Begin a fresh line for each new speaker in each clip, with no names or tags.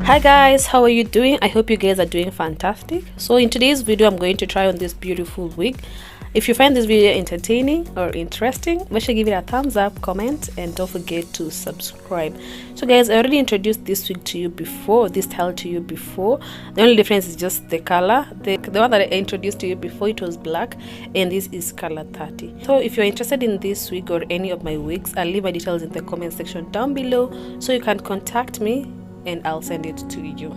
Hi guys, how are you doing? I hope you guys are doing fantastic. So in today's video, I'm going to try on this beautiful wig. If you find this video entertaining or interesting, make sure to give it a thumbs up, comment, and don't forget to subscribe. So guys, I already introduced this wig to you before, this style to you before. The only difference is just the color. The one that I introduced to you before, it was black, and this is color 30. So if you're interested in this wig or any of my wigs, I'll leave my details in the comment section down below so you can contact me and I'll send it to you.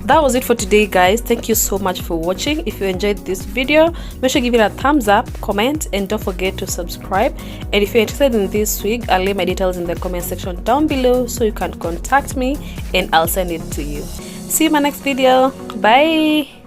That was it for today guys. Thank you so much for watching. If you enjoyed this video, make sure to give it a thumbs up, comment, and don't forget to subscribe. And if you're interested in this wig, I'll leave my details in the comment section down below so you can contact me and I'll send it to you. See you in my next video. Bye.